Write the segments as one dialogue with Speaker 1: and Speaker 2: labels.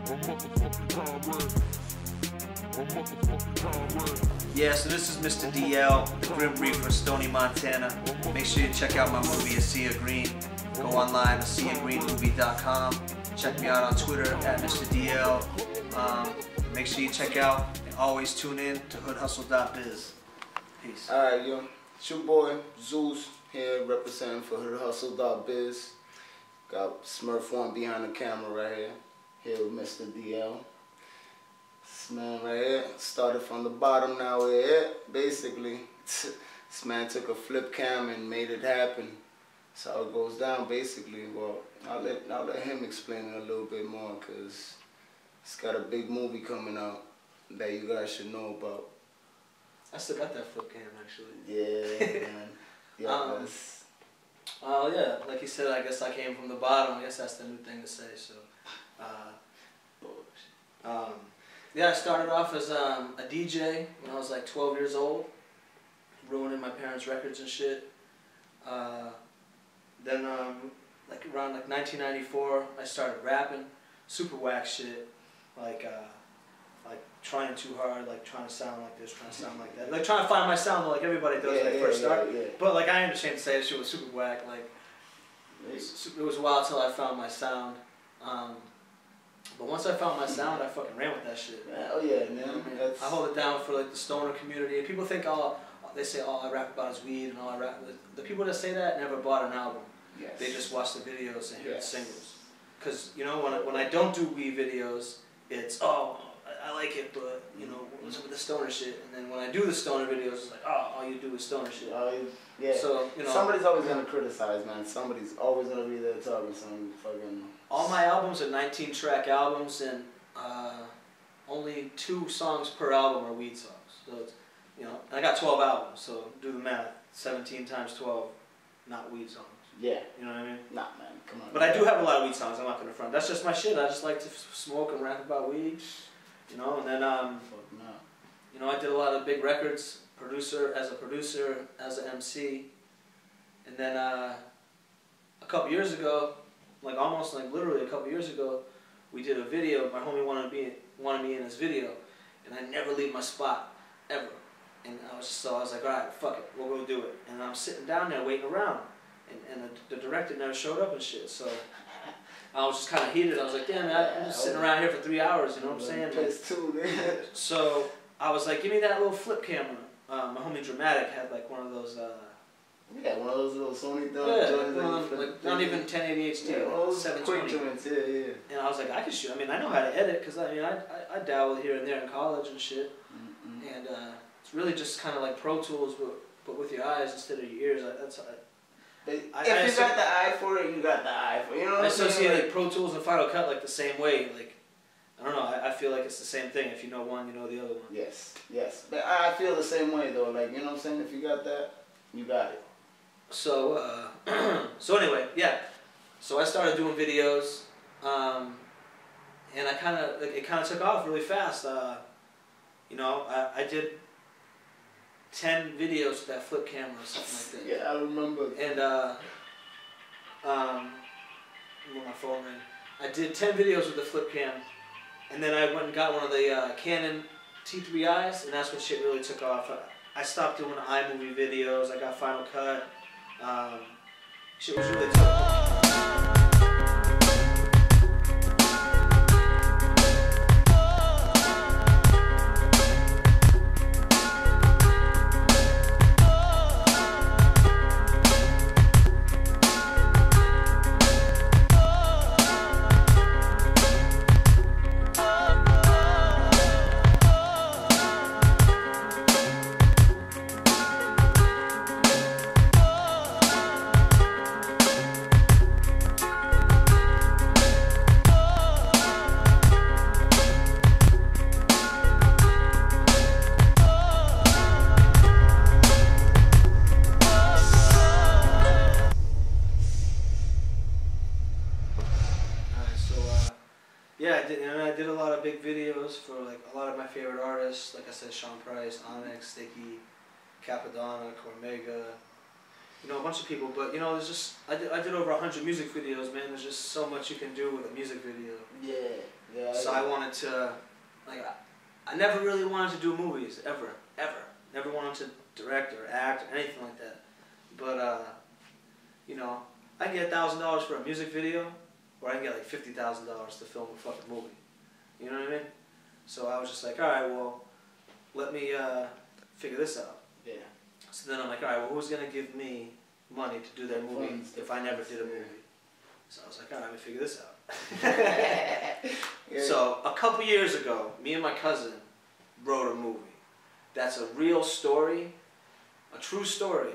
Speaker 1: Yeah, so this is MysterDL, the Grim Reaper, Stony, Montana. Make sure you check out my movie, A Sea of Green. Go online to seaofgreenmovie.com. Check me out on Twitter at MysterDL. Make sure you check out and always tune in to hoodhustle.biz. Peace.
Speaker 2: Alright, yo. It's your boy, Zeus, here representing for hoodhustle.biz. Got Smurf One behind the camera right here. Here with MysterDL. This man right here started from the bottom, now we're here. Basically, this man took a flip cam and made it happen. That's how it goes down, basically. Well, I'll let him explain it a little bit more, because he's got a big movie coming out that you guys should know about.
Speaker 1: I still got that flip cam, actually.
Speaker 2: Yeah, man. Yeah,
Speaker 1: yeah, like you said, I guess I came from the bottom. I guess that's the new thing to say. So, yeah, I started off as a DJ when I was like 12 years old, ruining my parents' records and shit. Then, like around like 1994, I started rapping, super whack shit, like trying too hard, like trying to sound like this, trying to sound like that, like trying to find my sound like everybody does when they first start. But like I understand to say that shit was super whack. Like it was a while till I found my sound. But once I found my sound, I fucking ran with that shit.
Speaker 2: Oh yeah, man.
Speaker 1: I hold it down for like the stoner community. People think they say all I rap about is weed and all I rap. The people that say that never bought an album. Yes. They just watch the videos and hear the singles. Because you know when I don't do weed videos, it's I like it, but you know what's with the stoner shit. And then when I do the stoner videos, it's like all you do is stoner shit.
Speaker 2: Yeah.
Speaker 1: So you know
Speaker 2: somebody's always gonna criticize, man. Somebody's always gonna be there talking some fucking.
Speaker 1: All my albums are 19-track albums, and only 2 songs per album are weed songs. So it's, you know, I got 12 albums, so do the math. 17 times 12, not weed songs.
Speaker 2: Yeah.
Speaker 1: You know what I mean?
Speaker 2: Nah, man, come on.
Speaker 1: But I do have a lot of weed songs. I'm not gonna front. That's just my shit. I just like to smoke and rap about weed. You know, and then you know, I did a lot of big records. As a producer, as an MC, and then a couple years ago. Like almost like literally a couple years ago, we did a video. My homie wanted me in his video, and I never leave my spot ever. And I was like, all right, fuck it, we'll go do it. And I'm sitting down there waiting around, and the director never showed up and shit. So I was just kind of heated. I was like, damn, man, I'm just sitting around here for 3 hours. You know what I'm saying? So I was like, give me that little flip camera. My homie Dramatic had like one of those.
Speaker 2: Yeah, one of those little Sony things.
Speaker 1: Yeah, like not even 1080 HD,
Speaker 2: yeah,
Speaker 1: 720.
Speaker 2: Yeah.
Speaker 1: And I was like, I can shoot. I mean, I know how to edit because I mean, I dabbled here and there in college and shit. And it's really just kind of like Pro Tools, but with your eyes instead of your ears.
Speaker 2: If you got the eye for it, you got the eye for it. You know what I'm saying? I associate
Speaker 1: like Pro Tools and Final Cut like the same way. Like I don't know. I feel like it's the same thing. If you know one, you know the other one.
Speaker 2: Yes. But I feel the same way though. Like you know what I'm saying? If you got that, you got it.
Speaker 1: So, so anyway, yeah. So I started doing videos, and it kind of took off really fast. You know, I did 10 videos with that flip camera or something like that.
Speaker 2: Yeah, I remember. And
Speaker 1: my phone rang. I did 10 videos with the flip cam, and then I went and got one of the Canon T3Is, and that's when shit really took off. I stopped doing iMovie videos. I got Final Cut. Shit was really tough. Yeah, I did a lot of big videos for like a lot of my favorite artists. Like I said, Sean Price, Onyx, Sticky, Capadonna, Cormega, you know, a bunch of people. But you know, there's just I did over 100 music videos, man. There's just so much you can do with a music video.
Speaker 2: Yeah.
Speaker 1: So I wanted to, like, I never really wanted to do movies, ever. Never wanted to direct or act or anything like that. But, you know, I can get $1,000 for a music video, or I can get like $50,000 to film a fucking movie. You know what I mean? So I was just like, alright, well, let me figure this out.
Speaker 2: Yeah.
Speaker 1: So then I'm like, alright, well, who's going to give me money to do that movie if I never did a movie? So I was like, alright, let me figure this out.
Speaker 2: Yeah.
Speaker 1: So a couple years ago, me and my cousin wrote a movie. That's a real story, a true story,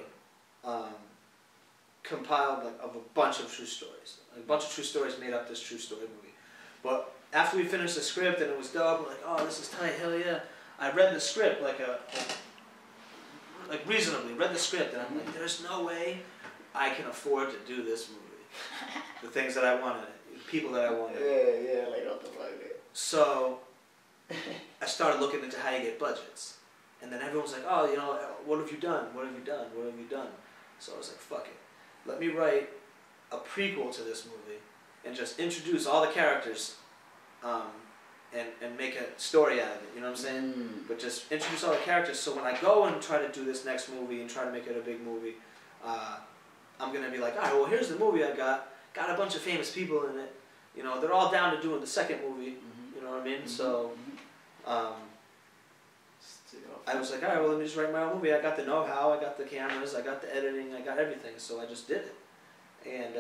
Speaker 1: compiled of a bunch of true stories. A bunch of true stories made up this true story movie. But after we finished the script and it was dope, we're like, oh, this is tight, hell yeah. I read the script like reasonably, read the script, and I'm like, there's no way I can afford to do this movie. The things that I wanted, the people that I wanted.
Speaker 2: Yeah, like what the fuck.
Speaker 1: So I started looking into how you get budgets. And then everyone was like, oh, you know, what have you done? What have you done? What have you done? So I was like, fuck it. Let me write a prequel to this movie and just introduce all the characters and make a story out of it, you know what I'm saying? But just introduce all the characters so when I go and try to do this next movie and try to make it a big movie, I'm going to be like, all right, well, here's the movie I got a bunch of famous people in it, you know, they're all down to doing the second movie, you know what I mean? So, I was like, all right, well, let me just write my own movie. I got the know-how, I got the cameras, I got the editing, I got everything, so I just did it. And,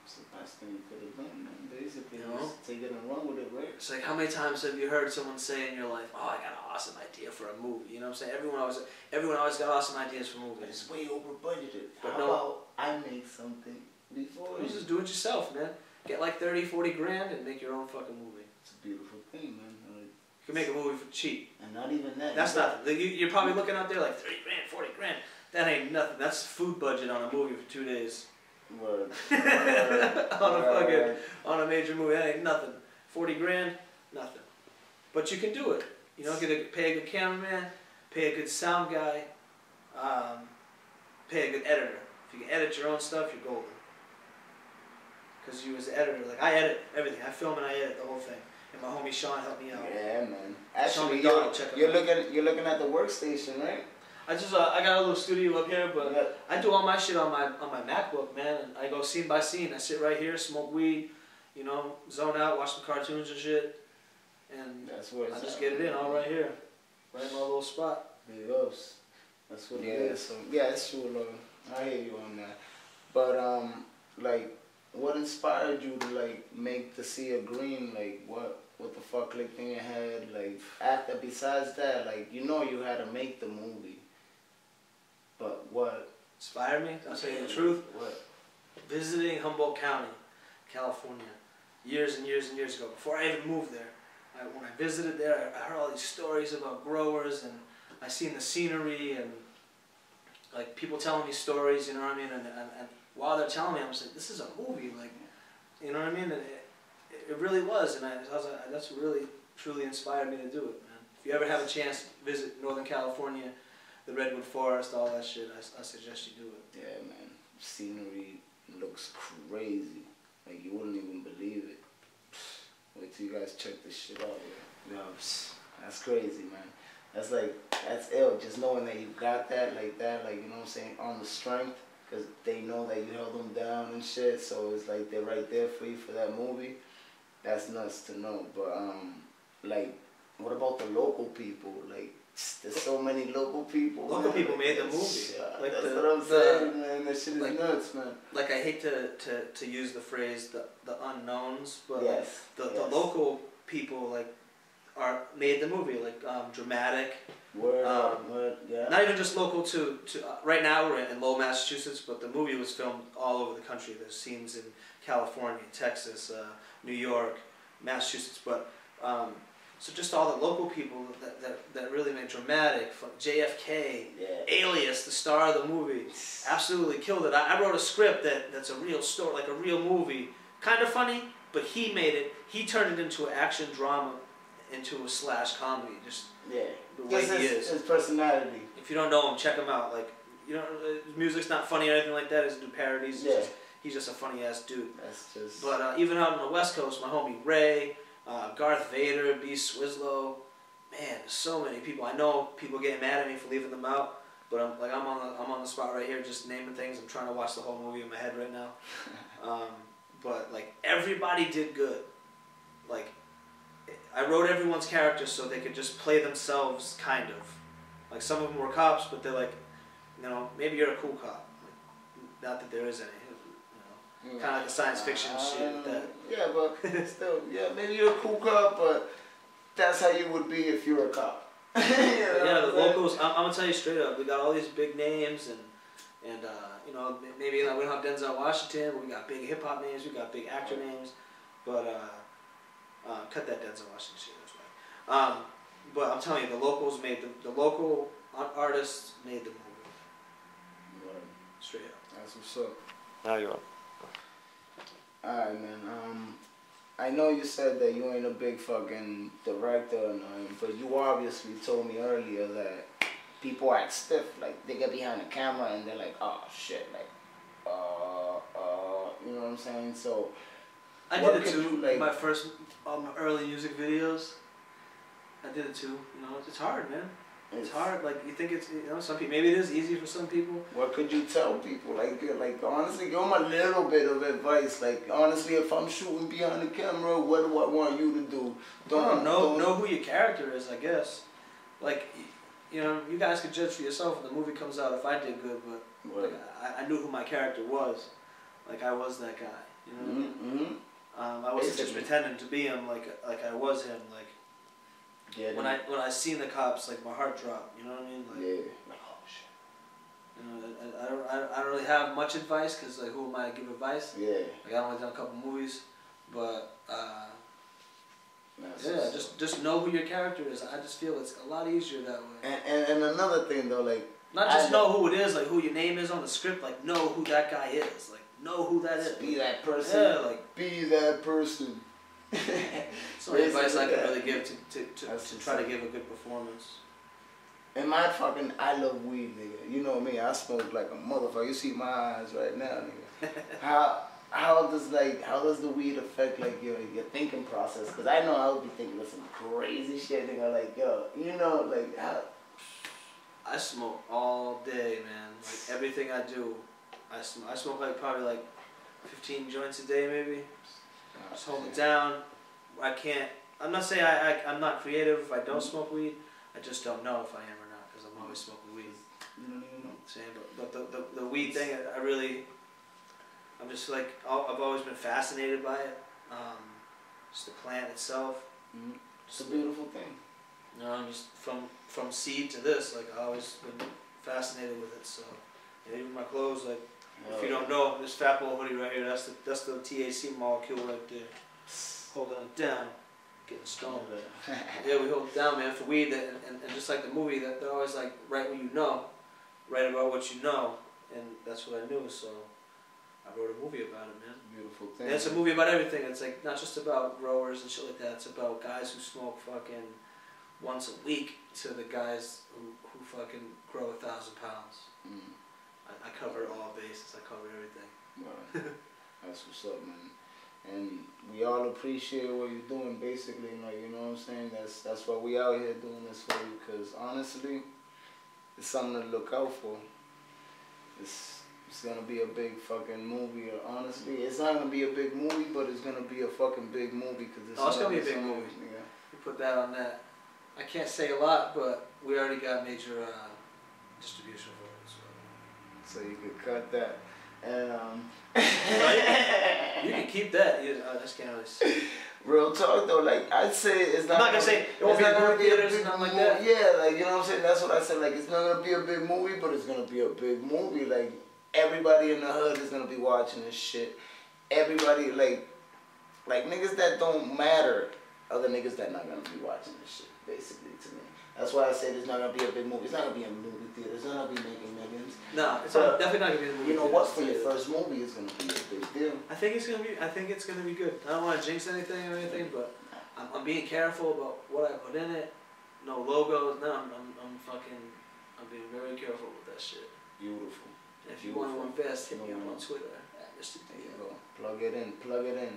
Speaker 2: it's the best thing you could have done, man. Basically,
Speaker 1: you know?
Speaker 2: Just take it and run with it, right?
Speaker 1: It's like, how many times have you heard someone say in your life, oh, I got an awesome idea for a movie? You know what I'm saying? Everyone always got awesome ideas for movies.
Speaker 2: But it's way over budgeted.
Speaker 1: But
Speaker 2: how about I make something before you?
Speaker 1: Just do it yourself, man. Get like 30, 40 grand and make your own fucking movie.
Speaker 2: It's a beautiful thing, man.
Speaker 1: You can make a movie for cheap.
Speaker 2: And not even that.
Speaker 1: That's nothing. You're probably looking out there like 30 grand, 40 grand. That ain't nothing. That's food budget on a movie for 2 days.
Speaker 2: Word.
Speaker 1: On a major movie, that ain't nothing. 40 grand, nothing. But you can do it. You know, pay a good cameraman, pay a good sound guy, pay a good editor. If you can edit your own stuff, you're golden. Because you as the editor, like I edit everything. I film and I edit the whole thing. And my homie Sean helped me out.
Speaker 2: Yeah, man. Actually,
Speaker 1: you're
Speaker 2: looking at the workstation, right?
Speaker 1: I got a little studio up here, but I do all my shit on my MacBook, man. And I go scene by scene. I sit right here, smoke weed, you know, zone out, watch some cartoons and shit, and
Speaker 2: that's where it's
Speaker 1: I just get it in all right here, right in my little spot.
Speaker 2: There it goes. That's what it is. So yeah, it's true, Lord. I hear you on that. But like, what inspired you to like make the Sea of Green? Like, what the fuck clicked in your head? Like, besides that, like, you know, you had to make the movie. But what
Speaker 1: inspired me? I'll tell you the truth.
Speaker 2: What?
Speaker 1: Visiting Humboldt County, California, years and years and years ago, before I even moved there. When I visited there, I heard all these stories about growers, and I seen the scenery, and like people telling me stories, you know what I mean? And while they're telling me, I'm just like, this is a movie, like, you know what I mean? And it really was, and I was like, that's really, truly inspired me to do it, man. If you ever have a chance to visit Northern California, the Redwood Forest, all that shit, I suggest you do it.
Speaker 2: Yeah, man. Scenery looks crazy. Like, you wouldn't even believe it. Wait till you guys check this shit out, man. Yeah, that's crazy, man. That's ill. Just knowing that you got that, like, you know what I'm saying, on the strength, because they know that you held them down and shit, so it's like they're right there for you for that movie. That's nuts to know. But, like, what about the local people? Like, there's so many local people.
Speaker 1: Local people made the movie.
Speaker 2: Like that's what I'm saying, man. That shit is nuts, man.
Speaker 1: Like, I hate to use the phrase the unknowns, but
Speaker 2: yes,
Speaker 1: the local people like made the movie, like dramatic.
Speaker 2: Word, yeah.
Speaker 1: Not even just local to right now we're in Lowell, Massachusetts, but the movie was filmed all over the country. There's scenes in California, Texas, New York, Massachusetts, but so just all the local people that really made dramatic. JFK, Alias, the star of the movie, absolutely killed it. I wrote a script that's a real story, like a real movie, kind of funny, but he made it. He turned it into an action drama, into a slash comedy. Just the way he is.
Speaker 2: His personality.
Speaker 1: If you don't know him, check him out. Like, you know, his music's not funny or anything like that. He doesn't do parodies. He's just a funny ass dude.
Speaker 2: That's just.
Speaker 1: But even out on the West Coast, my homie Ray. Garth Vader, B. Swizzlow. Man, so many people. I know people getting mad at me for leaving them out, but I'm on the spot right here, just naming things. I'm trying to watch the whole movie in my head right now. But like everybody did good. Like I wrote everyone's characters so they could just play themselves, kind of. Like some of them were cops, but they're like, you know, maybe you're a cool cop. Like, not that there is any. You know, kind of like the science fiction shit. That.
Speaker 2: Yeah, but still, yeah, maybe you're a cool cop, but that's how you would be if you were a cop.
Speaker 1: Yeah, the locals. I'm gonna tell you straight up. We got all these big names, and you know, maybe like, we don't have Denzel Washington, but we got big hip hop names. We got big actor names, but cut that Denzel Washington shit. That's right. But I'm telling you, the locals made the local artists made the movie.
Speaker 2: Right.
Speaker 1: Straight up.
Speaker 2: That's what's up.
Speaker 1: Now you're on.
Speaker 2: Alright, man. I know you said that you ain't a big fucking director or nothing, but you obviously told me earlier that people act stiff. Like, they get behind the camera and they're like, oh, shit, like, you know what I'm saying? So,
Speaker 1: I did it too, like, my first, early music videos. I did it too, you know, it's hard, man. It's hard, like, you think it's, you know, some people, maybe it is easy for some people.
Speaker 2: What could you tell people? Like honestly, give them a little bit of advice. Like, honestly, if I'm shooting behind the camera, what do I want you to do?
Speaker 1: Don't know who your character is, I guess. Like, you know, you guys could judge for yourself when the movie comes out if I did good, but like, I knew who my character was. Like, I was that guy, you know what I mean? I wasn't just pretending to be him like I was him, like. Yeah, when I seen the cops, like my heart dropped. You know what I mean? Like,
Speaker 2: yeah.
Speaker 1: Like, oh shit. You know, I don't really have much advice because like who am I to give advice? Yeah. Like I've only done a couple movies, but yeah, just know who your character is. I just feel it's a lot easier that way.
Speaker 2: And another thing though, like
Speaker 1: not just know who it is, like who your name is on the script. Like know who that guy is. Like know who that is.
Speaker 2: Be that person.
Speaker 1: Yeah, like
Speaker 2: be that person.
Speaker 1: So advice I can really give to try to give a good performance.
Speaker 2: And my fucking, I love weed, nigga. You know me, I smoke like a motherfucker. You see my eyes right now, nigga. How does the weed affect like your thinking process? Cause I know I would be thinking of some crazy shit, nigga. Like yo, you know, like how.
Speaker 1: I smoke all day, man. Like everything I do, I smoke like probably like 15 joints a day, maybe. Just hold it down. I can't. I'm not saying I'm not creative if I don't smoke weed. I just don't know if I am or not because I'm always smoking weed.
Speaker 2: You don't even know.
Speaker 1: Saying, but the weed thing, I'm just like I've always been fascinated by it. Just the plant itself.
Speaker 2: Mm-hmm. It's a beautiful thing.
Speaker 1: You know, just from seed to this, like I always been fascinated with it. So yeah, even my clothes, like. If you don't know, this fat ball hoodie right here, that's the THC molecule right there. Holding it down, getting stoned. Yeah, we hold it down, man, for weed. And just like the movie, that they're always like, write what you know, write about what you know. And that's what I knew, so I wrote a movie about it, man.
Speaker 2: Beautiful thing.
Speaker 1: And it's a movie about everything. It's like not just about growers and shit like that. It's about guys who smoke fucking once a week to the guys who fucking grow 1,000 pounds.
Speaker 2: Mm.
Speaker 1: I cover all bases. I cover everything.
Speaker 2: Well, that's what's up, man. And we all appreciate what you're doing, basically. Like, you know what I'm saying? That's why we out here doing this for you. Because honestly, it's something to look out for. It's gonna be a big fucking movie. Or honestly, it's not gonna be a big movie, but it's gonna be a fucking big movie. Cause
Speaker 1: it's gonna be a big movie. Yeah. We put that on that. I can't say a lot, but we already got major distribution for it.
Speaker 2: So you could cut that, and
Speaker 1: you can keep that. I just can't really say.
Speaker 2: Real talk though, like I'd say it's not.
Speaker 1: I'm not gonna say it won't be a theaters and nothing like that.
Speaker 2: Yeah, like you know what I'm saying. That's what I said. Like it's not gonna be a big movie, but it's gonna be a big movie. Like everybody in the hood is gonna be watching this shit. Everybody like niggas that don't matter are the niggas that not gonna be watching this shit. Basically, to me. That's why I said it's not gonna be a big movie. It's not gonna be a movie theater. It's not gonna be making millions.
Speaker 1: No, it's definitely not gonna be a movie.
Speaker 2: You know what? For your first movie, it's gonna be a big deal.
Speaker 1: I think it's gonna be good. I don't want to jinx anything or anything, but I'm being careful about what I put in it. No logos. No, I'm being very careful with that shit.
Speaker 2: Beautiful.
Speaker 1: And if you want to invest, hit me up on Twitter at MysterDL.
Speaker 2: Plug it in. Plug it in.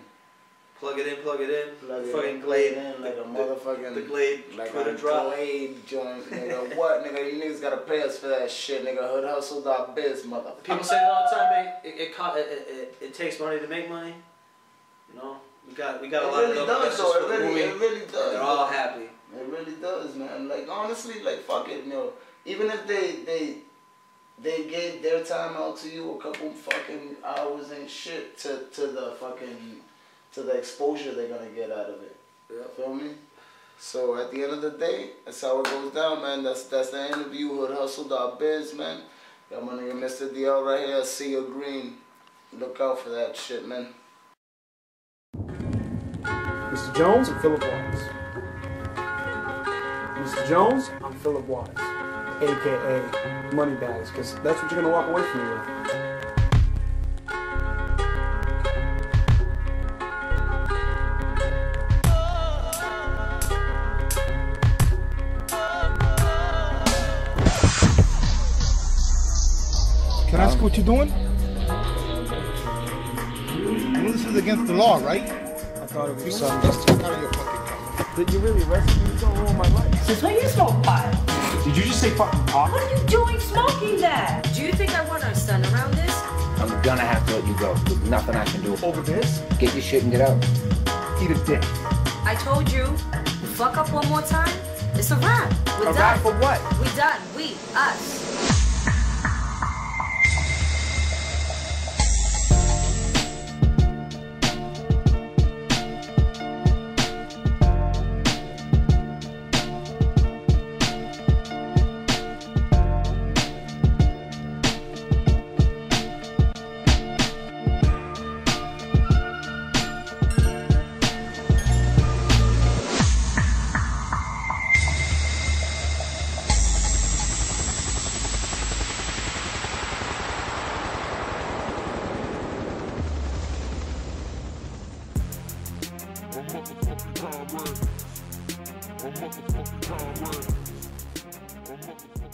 Speaker 1: Plug it in.
Speaker 2: Plug it
Speaker 1: Fucking
Speaker 2: in,
Speaker 1: Glade.
Speaker 2: in like a motherfucking
Speaker 1: The Glade
Speaker 2: like
Speaker 1: Twitter
Speaker 2: a
Speaker 1: drop.
Speaker 2: Glade joint, nigga. What, nigga? You niggas gotta pay us for that shit, nigga. HoodHustle.biz, mother.
Speaker 1: People say it all the time, man. It takes money to make money. You know, we got a lot of
Speaker 2: It really does.
Speaker 1: They're all happy.
Speaker 2: It really does, man. Like honestly, like fuck it, you know. Even if they gave their time out to you, a couple fucking hours and shit to the exposure they're gonna get out of it.
Speaker 1: Yeah.
Speaker 2: Feel me? So at the end of the day, that's how it goes down, man. That's the interview. HoodHustle.biz, man. Got my nigga MysterDL right here. See you green. Look out for that shit, man.
Speaker 3: Mr. Jones, I'm Philip Wise. Mr. Jones, I'm Philip Wise, a.k.a. Moneybags, because that's what you're going to walk away from me with.
Speaker 4: Can I ask what you're doing? I know this is against the law, right?
Speaker 3: I thought it was
Speaker 4: Just
Speaker 3: something.
Speaker 4: check out of your fucking car.
Speaker 3: Did you really arrest me? You don't ruin my life.
Speaker 5: Since when you smoke pot?
Speaker 3: Did you just say fucking pot?
Speaker 5: What are you doing smoking that? Do you think I want our son around this?
Speaker 6: I'm gonna have to let you go. There's nothing I can do.
Speaker 3: Over this?
Speaker 6: Get your shit and get out.
Speaker 3: Eat a dick.
Speaker 5: I told you, you fuck up one more time, it's a wrap. We're
Speaker 6: A
Speaker 5: done.
Speaker 6: wrap for what?
Speaker 5: We done. We, us.
Speaker 7: I'm motherfucking comrade.